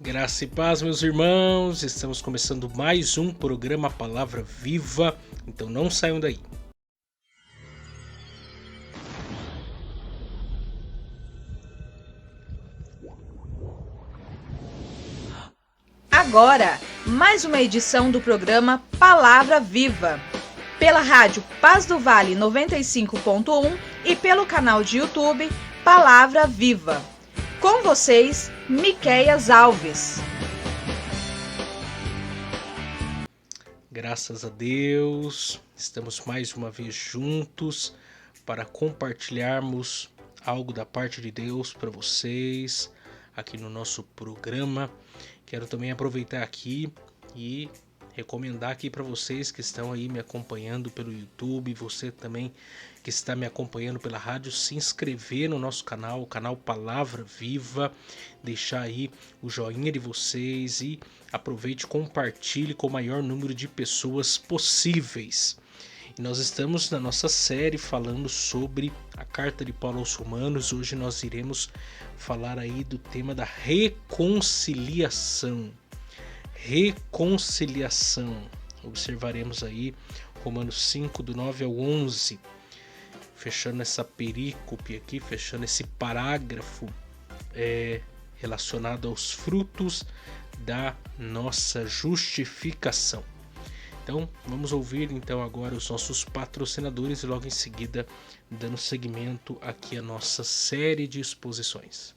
Graça e paz, meus irmãos, estamos começando mais um programa Palavra Viva, então não saiam daí. Agora, mais uma edição do programa Palavra Viva, pela rádio Paz do Vale 95.1 e pelo canal de YouTube Palavra Viva. Com vocês, Miqueias Alves. Graças a Deus, estamos mais uma vez juntos para compartilharmos algo da parte de Deus para vocês aqui no nosso programa. Quero também aproveitar aqui e recomendar aqui para vocês que estão aí me acompanhando pelo YouTube, você também que está me acompanhando pela rádio, se inscrever no nosso canal, o canal Palavra Viva, deixar aí o joinha de vocês e aproveite e compartilhe com o maior número de pessoas possíveis. E nós estamos na nossa série falando sobre a carta de Paulo aos Romanos. Hoje nós iremos falar aí do tema da reconciliação. Reconciliação. Observaremos aí Romanos 5, do 9 ao 11. Fechando essa perícope aqui, fechando esse parágrafo relacionado aos frutos da nossa justificação. Então, vamos ouvir então agora os nossos patrocinadores e logo em seguida dando seguimento aqui à nossa série de exposições.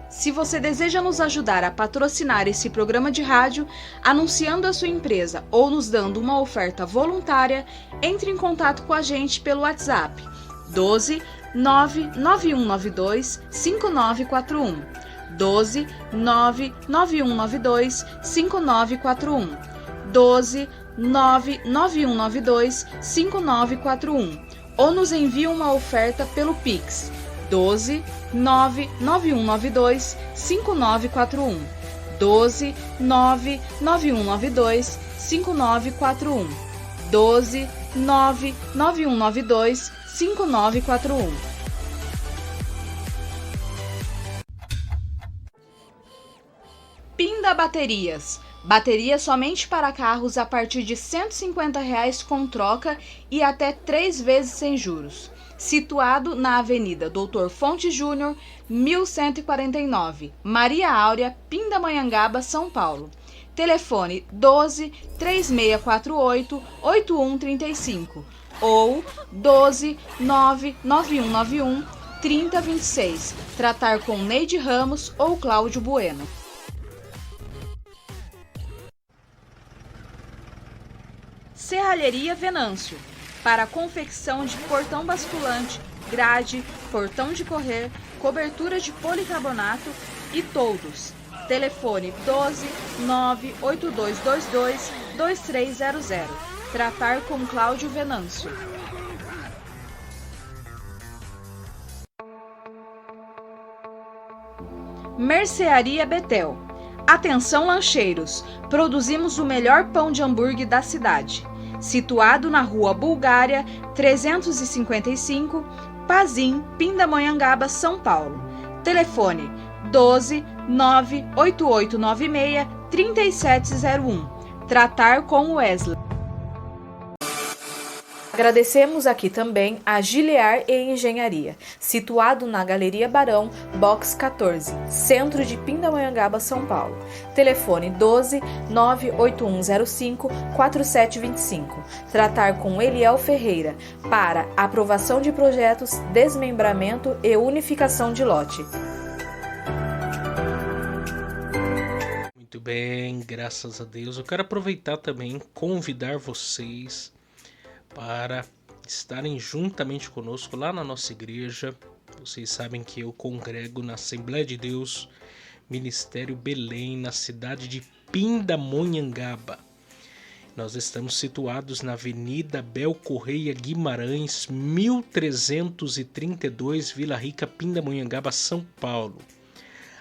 Se você deseja nos ajudar a patrocinar esse programa de rádio, anunciando a sua empresa ou nos dando uma oferta voluntária, entre em contato com a gente pelo WhatsApp 12 99192 5941. 12 99192 5941. 12 99192 5941. Ou nos envie uma oferta pelo Pix 12 99192 5941. 12 99192 5941. 12 99192 5941. Pinda Baterias. Baterias somente para carros a partir de R$ 150 com troca e até 3 vezes sem juros. Situado na Avenida Doutor Fonte Júnior, 1149, Maria Áurea, Pindamonhangaba, São Paulo. Telefone 12 3648 8135 ou 12 99191 3026. Tratar com Neide Ramos ou Cláudio Bueno. Serralheria Venâncio, para confecção de portão basculante, grade, portão de correr, cobertura de policarbonato e toldos. Telefone 12 98222 2300. Tratar com Cláudio Venâncio. Mercearia Betel. Atenção lancheiros, produzimos o melhor pão de hambúrguer da cidade. Situado na Rua Bulgária, 355, Pazim, Pindamonhangaba, São Paulo. Telefone 12 98896 3701. Tratar com Wesley. Agradecemos aqui também a Giliar e Engenharia, situado na Galeria Barão, Box 14, centro de Pindamonhangaba, São Paulo. Telefone 12 98105 4725. Tratar com Eliel Ferreira para aprovação de projetos, desmembramento e unificação de lote. Muito bem, graças a Deus. Eu quero aproveitar também e convidar vocês para estarem juntamente conosco lá na nossa igreja. Vocês sabem que eu congrego na Assembleia de Deus, Ministério Belém, na cidade de Pindamonhangaba. Nós estamos situados na Avenida Abel Correia Guimarães, 1332, Vila Rica, Pindamonhangaba, São Paulo.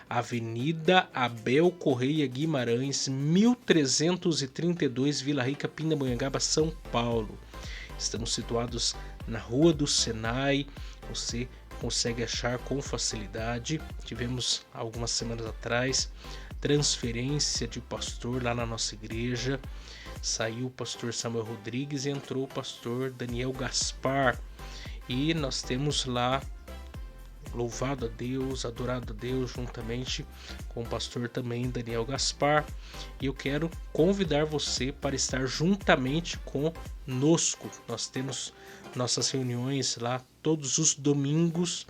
Avenida Abel Correia Guimarães, 1332, Vila Rica, Pindamonhangaba, São Paulo. Estamos situados na Rua do Senai. Você consegue achar com facilidade. Tivemos algumas semanas atrás transferência de pastor lá na nossa igreja. Saiu o pastor Samuel Rodrigues e entrou o pastor Daniel Gaspar. E nós temos lá louvado a Deus, adorado a Deus juntamente com o pastor também Daniel Gaspar. E eu quero convidar você para estar juntamente conosco. Nós temos nossas reuniões lá todos os domingos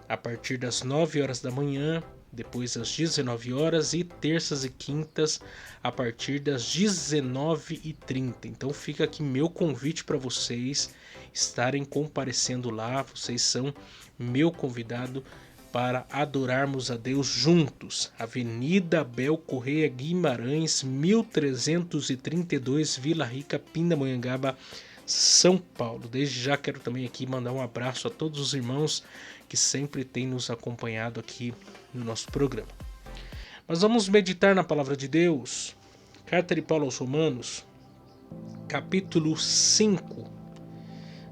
a partir das 9 horas da manhã, depois às 19 horas e terças e quintas a partir das 19h30. Então fica aqui meu convite para vocês estarem comparecendo lá. Vocês são meu convidado para adorarmos a Deus juntos. Avenida Abel Correia Guimarães, 1332, Vila Rica, Pindamonhangaba, São Paulo. Desde já quero também aqui mandar um abraço a todos os irmãos que sempre têm nos acompanhado aqui no nosso programa. Mas vamos meditar na palavra de Deus. Carta de Paulo aos Romanos, capítulo 5.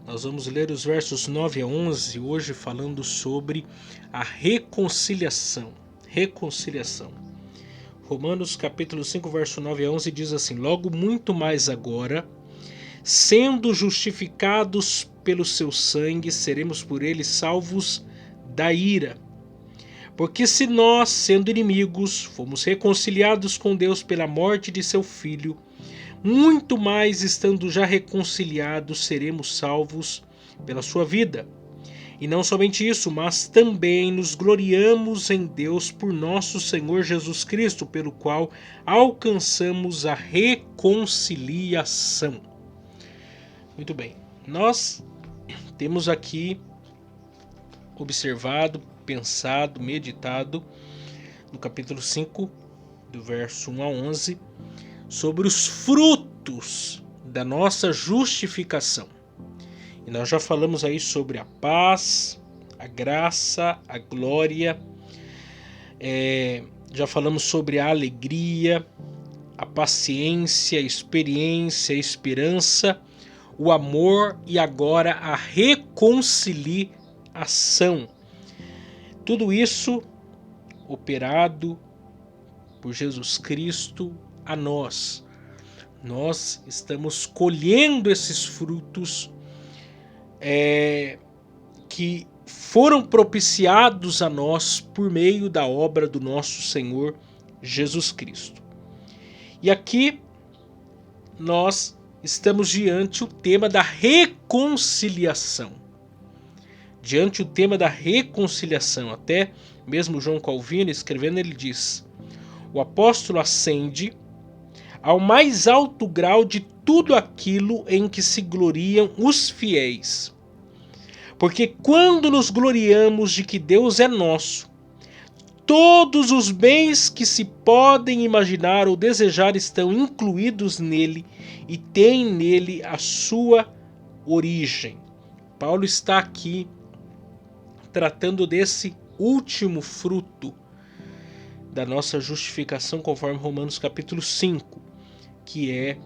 Nós vamos ler os versos 9 a 11, hoje falando sobre a reconciliação. Reconciliação. Romanos capítulo 5, verso 9 a 11 diz assim: Logo muito mais agora, sendo justificados pelo seu sangue, seremos por ele salvos da ira. Porque se nós, sendo inimigos, fomos reconciliados com Deus pela morte de seu Filho, muito mais, estando já reconciliados, seremos salvos pela sua vida. E não somente isso, mas também nos gloriamos em Deus por nosso Senhor Jesus Cristo, pelo qual alcançamos a reconciliação. Muito bem, nós temos aqui observado, pensado, meditado no capítulo 5, do verso 1 a 11, sobre os frutos da nossa justificação. E nós já falamos aí sobre a paz, a graça, a glória, já falamos sobre a alegria, a paciência, a experiência, a esperança, o amor e agora a reconciliação. Tudo isso operado por Jesus Cristo a nós. Nós estamos colhendo esses frutos que foram propiciados a nós por meio da obra do nosso Senhor Jesus Cristo. E aqui nós estamos diante o tema da reconciliação. Diante o tema da reconciliação, até mesmo João Calvino escrevendo, ele diz: o apóstolo ascende ao mais alto grau de tudo aquilo em que se gloriam os fiéis. Porque quando nos gloriamos de que Deus é nosso, todos os bens que se podem imaginar ou desejar estão incluídos nele e têm nele a sua origem. Paulo está aqui tratando desse último fruto da nossa justificação, conforme Romanos capítulo 5, que é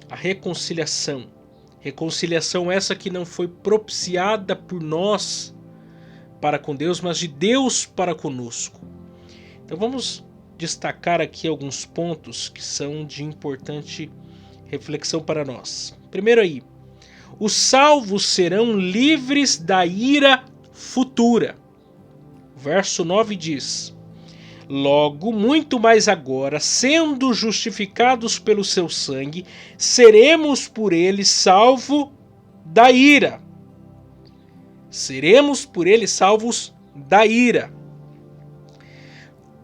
a reconciliação. Reconciliação essa que não foi propiciada por nós para com Deus, mas de Deus para conosco. Então vamos destacar aqui alguns pontos que são de importante reflexão para nós. Primeiro aí, os salvos serão livres da ira futura. Verso 9 diz: Logo, muito mais agora, sendo justificados pelo seu sangue, seremos por ele salvos da ira. Seremos por ele salvos da ira.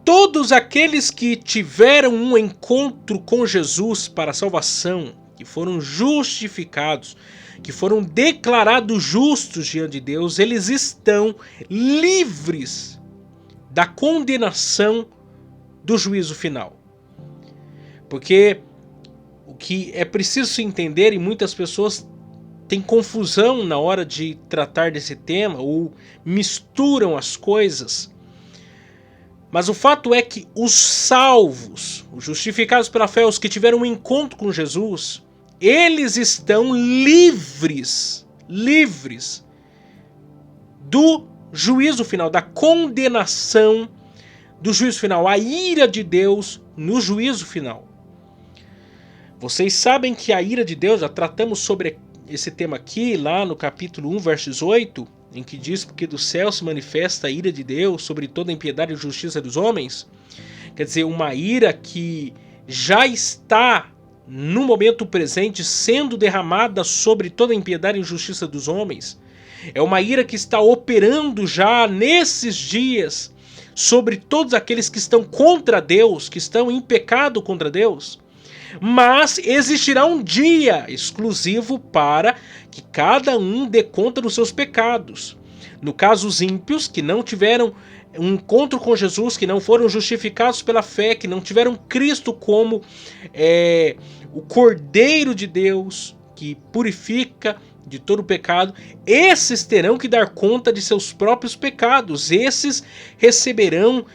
Todos aqueles que tiveram um encontro com Jesus para a salvação, que foram justificados, que foram declarados justos diante de Deus, eles estão livres da condenação do juízo final. Porque o que é preciso se entender, e muitas pessoas têm confusão na hora de tratar desse tema, ou misturam as coisas, mas o fato é que os salvos, os justificados pela fé, os que tiveram um encontro com Jesus, eles estão livres do juízo final, da condenação do juízo final, a ira de Deus no juízo final. Vocês sabem que a ira de Deus, já tratamos sobre esse tema aqui, lá no capítulo 1, verso 18, em que diz: porque do céu se manifesta a ira de Deus sobre toda a impiedade e justiça dos homens. Quer dizer, uma ira que já está no momento presente sendo derramada sobre toda a impiedade e injustiça dos homens. É uma ira que está operando já nesses dias sobre todos aqueles que estão contra Deus, que estão em pecado contra Deus. Mas existirá um dia exclusivo para que cada um dê conta dos seus pecados. No caso, os ímpios que não tiveram um encontro com Jesus, que não foram justificados pela fé, que não tiveram Cristo como o Cordeiro de Deus, que purifica de todo o pecado, esses terão que dar conta de seus próprios pecados. Esses receberão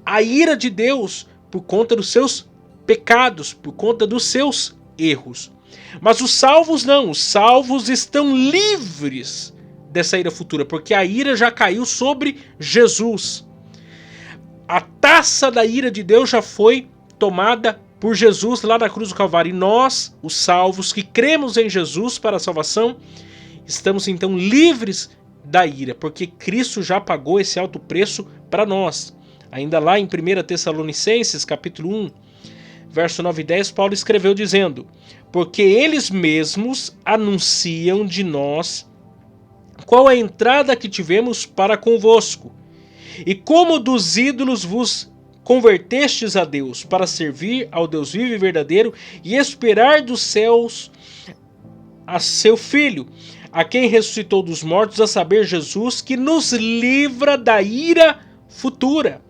a ira de Deus por conta dos seus pecados, por conta dos seus erros. Mas os salvos não, os salvos estão livres dessa ira futura, porque a ira já caiu sobre Jesus. A taça da ira de Deus já foi tomada por Jesus lá na cruz do Calvário. E nós, os salvos que cremos em Jesus para a salvação, estamos então livres da ira, porque Cristo já pagou esse alto preço para nós. Ainda lá em 1 Tessalonicenses, capítulo 1, verso 9 e 10, Paulo escreveu dizendo: porque eles mesmos anunciam de nós qual a entrada que tivemos para convosco, e como dos ídolos vos convertestes a Deus, para servir ao Deus vivo e verdadeiro, e esperar dos céus a seu Filho, a quem ressuscitou dos mortos, a saber, Jesus, que nos livra da ira futura.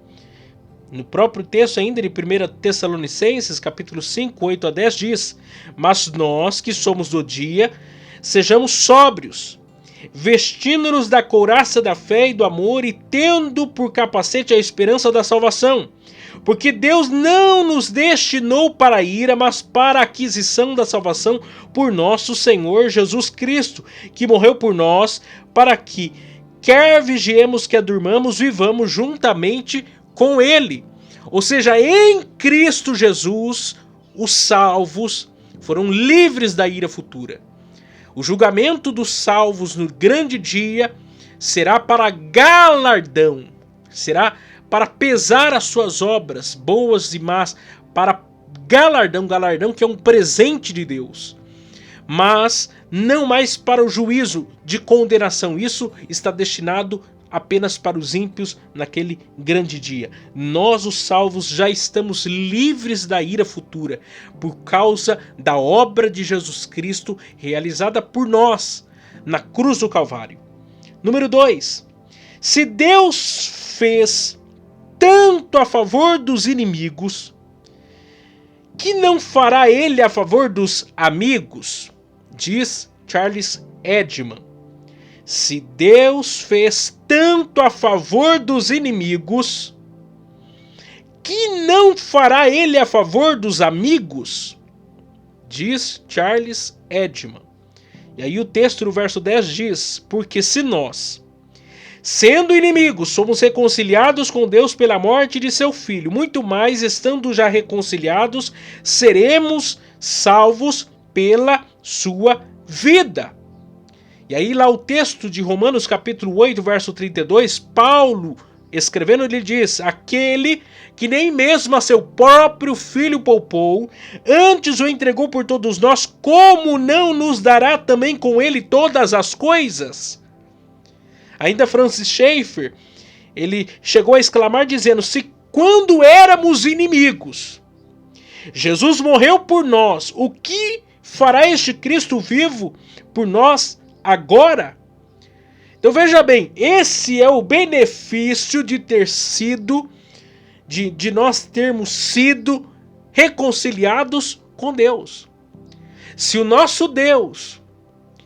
No próprio texto ainda de 1 Tessalonicenses, capítulo 5, 8 a 10, diz: mas nós que somos do dia, sejamos sóbrios, vestindo-nos da couraça da fé e do amor, e tendo por capacete a esperança da salvação. Porque Deus não nos destinou para a ira, mas para a aquisição da salvação por nosso Senhor Jesus Cristo, que morreu por nós, para que, quer vigiemos, quer durmamos, vivamos juntamente com Ele. Ou seja, em Cristo Jesus, os salvos foram livres da ira futura. O julgamento dos salvos no grande dia será para galardão, será para pesar as suas obras, boas e más, para galardão que é um presente de Deus. Mas não mais para o juízo de condenação. Isso está destinado apenas para os ímpios naquele grande dia. Nós, os salvos, já estamos livres da ira futura por causa da obra de Jesus Cristo realizada por nós na cruz do Calvário. Número 2. Se Deus fez tanto a favor dos inimigos, que não fará ele a favor dos amigos? Diz Charles Edman. Se Deus fez tanto a favor dos inimigos, que não fará ele a favor dos amigos? Diz Charles Edman. E aí o texto no verso 10 diz: porque se nós, sendo inimigos, somos reconciliados com Deus pela morte de seu Filho, muito mais, estando já reconciliados, seremos salvos pela sua vida. E aí lá o texto de Romanos capítulo 8, verso 32, Paulo escrevendo, ele diz: aquele que nem mesmo a seu próprio Filho poupou, antes o entregou por todos nós, como não nos dará também com ele todas as coisas? Ainda Francis Schaeffer, ele chegou a exclamar dizendo: se quando éramos inimigos, Jesus morreu por nós, o que fará este Cristo vivo por nós agora? Então veja bem, esse é o benefício de ter sido, de nós termos sido reconciliados com Deus. Se o nosso Deus,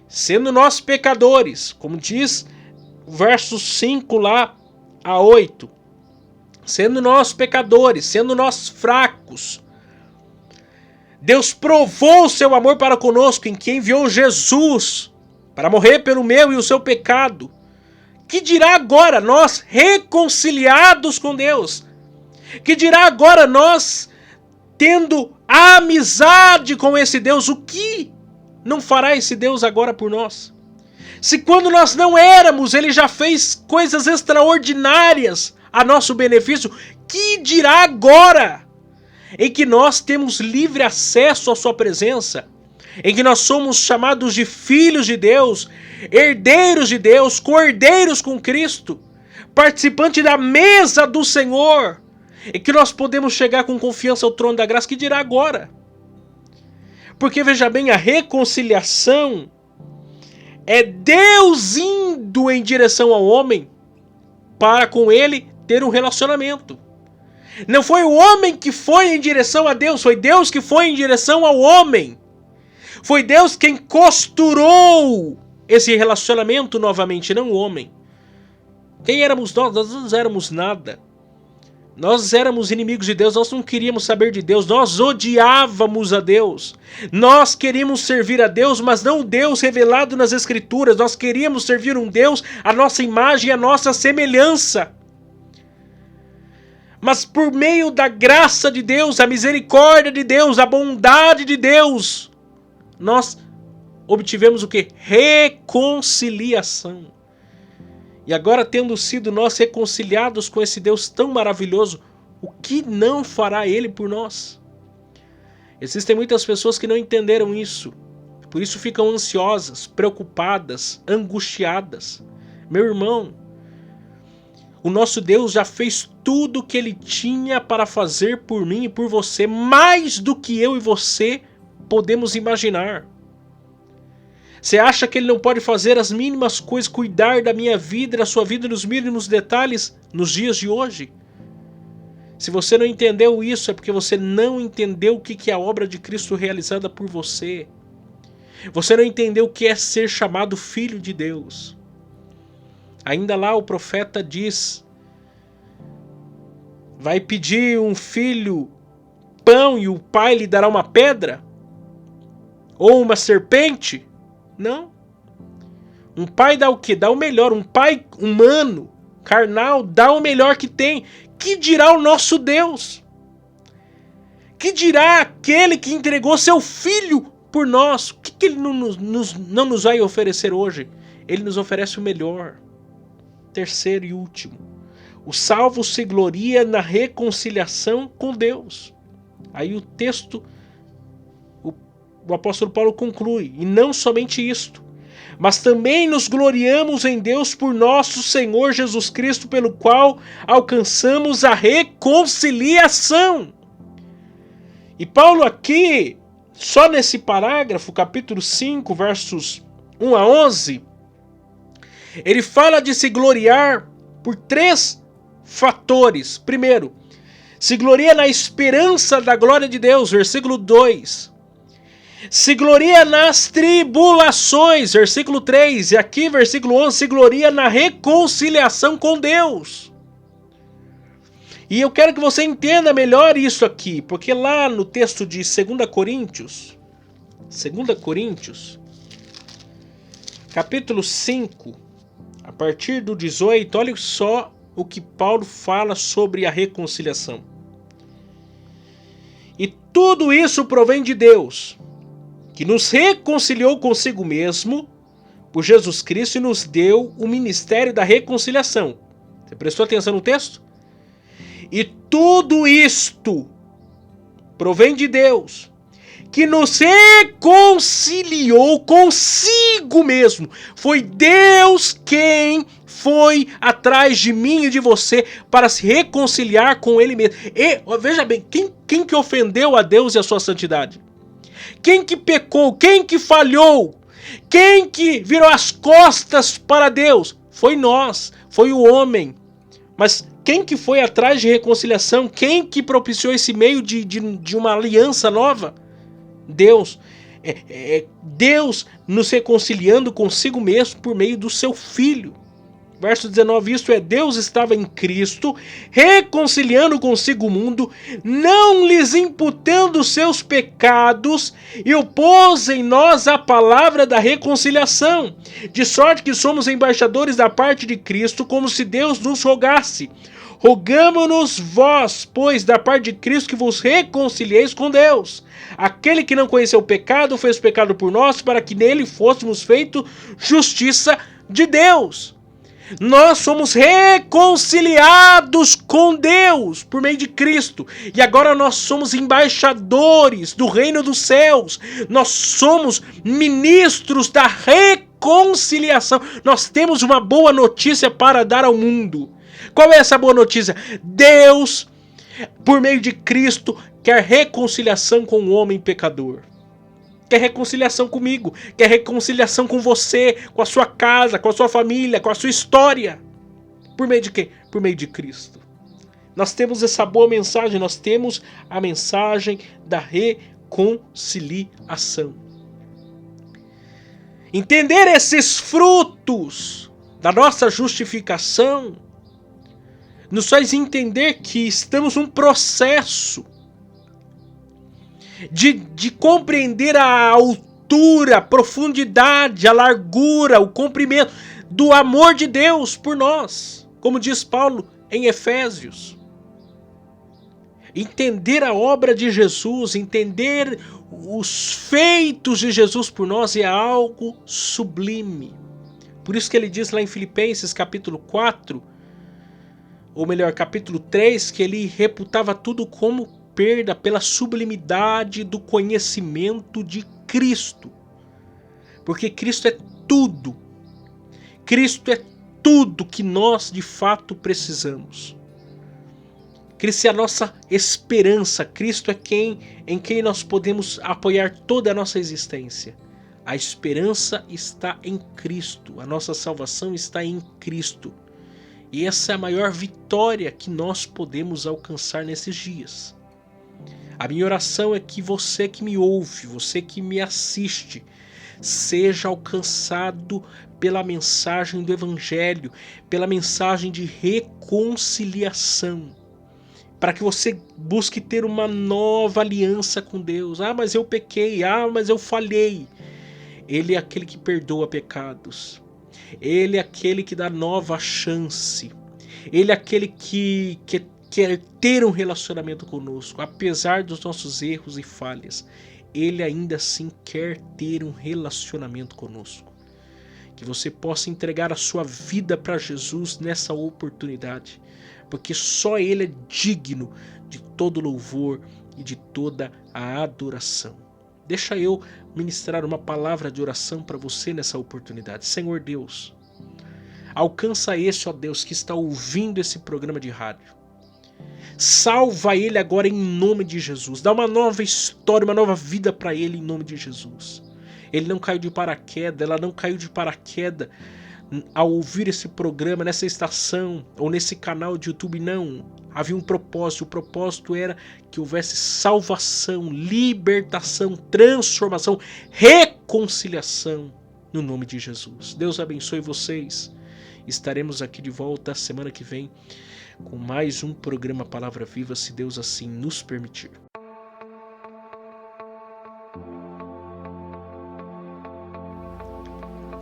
sendo nós pecadores, como diz o verso 5 lá a 8, sendo nós pecadores, sendo nós fracos, Deus provou o seu amor para conosco em que enviou Jesus para morrer pelo meu e o seu pecado. Que dirá agora nós reconciliados com Deus? Que dirá agora nós tendo amizade com esse Deus? O que não fará esse Deus agora por nós? Se quando nós não éramos, Ele já fez coisas extraordinárias a nosso benefício, que dirá agora em que nós temos livre acesso à sua presença, em que nós somos chamados de filhos de Deus, herdeiros de Deus, cordeiros com Cristo, participante da mesa do Senhor, e que nós podemos chegar com confiança ao trono da graça? Que dirá agora? Porque veja bem, a reconciliação é Deus indo em direção ao homem para com ele ter um relacionamento. Não foi o homem que foi em direção a Deus, foi Deus que foi em direção ao homem. Foi Deus quem costurou esse relacionamento novamente, não o homem. Quem éramos nós? Nós não éramos nada. Nós éramos inimigos de Deus, nós não queríamos saber de Deus, nós odiávamos a Deus. Nós queríamos servir a Deus, mas não o Deus revelado nas Escrituras. Nós queríamos servir um Deus, a nossa imagem e a nossa semelhança. Mas por meio da graça de Deus, a misericórdia de Deus, a bondade de Deus, nós obtivemos o quê? Reconciliação. E agora, tendo sido nós reconciliados com esse Deus tão maravilhoso, o que não fará Ele por nós? Existem muitas pessoas que não entenderam isso. Por isso ficam ansiosas, preocupadas, angustiadas. Meu irmão, o nosso Deus já fez tudo o que Ele tinha para fazer por mim e por você, mais do que eu e você podemos imaginar. Você acha que Ele não pode fazer as mínimas coisas, cuidar da minha vida, da sua vida, nos mínimos detalhes, nos dias de hoje? Se você não entendeu isso, é porque você não entendeu o que é a obra de Cristo realizada por você. Você não entendeu o que é ser chamado filho de Deus. Ainda lá o profeta diz: vai pedir um filho pão e o pai lhe dará uma pedra? Ou uma serpente? Não. Um pai dá o quê? Dá o melhor. Um pai humano, carnal, dá o melhor que tem. Que dirá o nosso Deus? Que dirá aquele que entregou seu filho por nós? O que Ele não nos vai oferecer hoje? Ele nos oferece o melhor. Terceiro e último: o salvo se gloria na reconciliação com Deus. Aí o texto, o apóstolo Paulo conclui: e não somente isto, mas também nos gloriamos em Deus por nosso Senhor Jesus Cristo, pelo qual alcançamos a reconciliação. E Paulo aqui, só nesse parágrafo, capítulo 5, versos 1 a 11, ele fala de se gloriar por 3 fatores. Primeiro, se gloria na esperança da glória de Deus, versículo 2. Se gloria nas tribulações, versículo 3. E aqui, versículo 11, se gloria na reconciliação com Deus. E eu quero que você entenda melhor isso aqui, porque lá no texto de 2 Coríntios, capítulo 5, a partir do 18, olha só o que Paulo fala sobre a reconciliação. E tudo isso provém de Deus, que nos reconciliou consigo mesmo por Jesus Cristo e nos deu o ministério da reconciliação. Você prestou atenção no texto? E tudo isto provém de Deus, que nos reconciliou consigo mesmo. Foi Deus quem foi atrás de mim e de você para se reconciliar com Ele mesmo. E veja bem, quem que ofendeu a Deus e a sua santidade? Quem que pecou? Quem que falhou? Quem que virou as costas para Deus? Foi nós, foi o homem. Mas quem que foi atrás de reconciliação? Quem que propiciou esse meio de uma aliança nova? Deus. Deus nos reconciliando consigo mesmo por meio do seu Filho. Verso 19, isto é, Deus estava em Cristo, reconciliando consigo o mundo, não lhes imputando seus pecados, e opôs em nós a palavra da reconciliação, de sorte que somos embaixadores da parte de Cristo, como se Deus nos rogasse. Rogamo-nos vós, pois, da parte de Cristo, que vos reconcilieis com Deus. Aquele que não conheceu o pecado, fez pecado por nós, para que nele fôssemos feito justiça de Deus. Nós somos reconciliados com Deus por meio de Cristo. E agora nós somos embaixadores do reino dos céus. Nós somos ministros da reconciliação. Nós temos uma boa notícia para dar ao mundo. Qual é essa boa notícia? Deus, por meio de Cristo, quer reconciliação com o homem pecador. Quer reconciliação comigo, quer reconciliação com você, com a sua casa, com a sua família, com a sua história. Por meio de quê? Por meio de Cristo. Nós temos essa boa mensagem, nós temos a mensagem da reconciliação. Entender esses frutos da nossa justificação nos faz entender que estamos num processo de compreender a altura, a profundidade, a largura, o comprimento do amor de Deus por nós, como diz Paulo em Efésios. Entender a obra de Jesus, entender os feitos de Jesus por nós é algo sublime. Por isso que ele diz lá em Filipenses capítulo 4, ou melhor, capítulo 3, que ele reputava tudo como perda pela sublimidade do conhecimento de Cristo. Porque Cristo é tudo. Cristo é tudo que nós de fato precisamos. Cristo é a nossa esperança. Cristo é em quem nós podemos apoiar toda a nossa existência. A esperança está em Cristo. A nossa salvação está em Cristo. E essa é a maior vitória que nós podemos alcançar nesses dias. A minha oração é que você que me ouve, você que me assiste, seja alcançado pela mensagem do Evangelho, pela mensagem de reconciliação, para que você busque ter uma nova aliança com Deus. Ah, mas eu pequei, mas eu falhei. Ele é aquele que perdoa pecados, Ele é aquele que dá nova chance, Ele é aquele que quer ter um relacionamento conosco, apesar dos nossos erros e falhas. Ele ainda assim quer ter um relacionamento conosco. Que você possa entregar a sua vida para Jesus nessa oportunidade, porque só Ele é digno de todo louvor e de toda a adoração. Deixa eu ministrar uma palavra de oração para você nessa oportunidade. Senhor Deus, alcança esse, ó Deus, que está ouvindo esse programa de rádio. Salva ele agora em nome de Jesus. Dá uma nova história, uma nova vida para ele em nome de Jesus. Ele não caiu de paraquedas, ela não caiu de paraquedas ao ouvir esse programa, nessa estação ou nesse canal de YouTube, não. Havia um propósito, o propósito era que houvesse salvação, libertação, transformação, reconciliação no nome de Jesus. Deus abençoe vocês. Estaremos aqui de volta semana que vem com mais um programa Palavra Viva, se Deus assim nos permitir.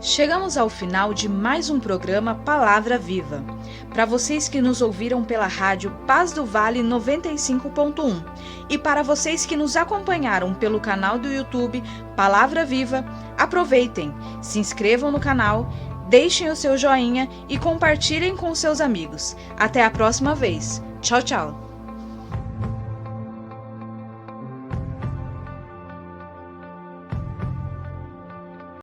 Chegamos ao final de mais um programa Palavra Viva. Para vocês que nos ouviram pela rádio Paz do Vale 95.1 e para vocês que nos acompanharam pelo canal do YouTube Palavra Viva, aproveitem, se inscrevam no canal, deixem o seu joinha e compartilhem com seus amigos. Até a próxima vez. Tchau, tchau.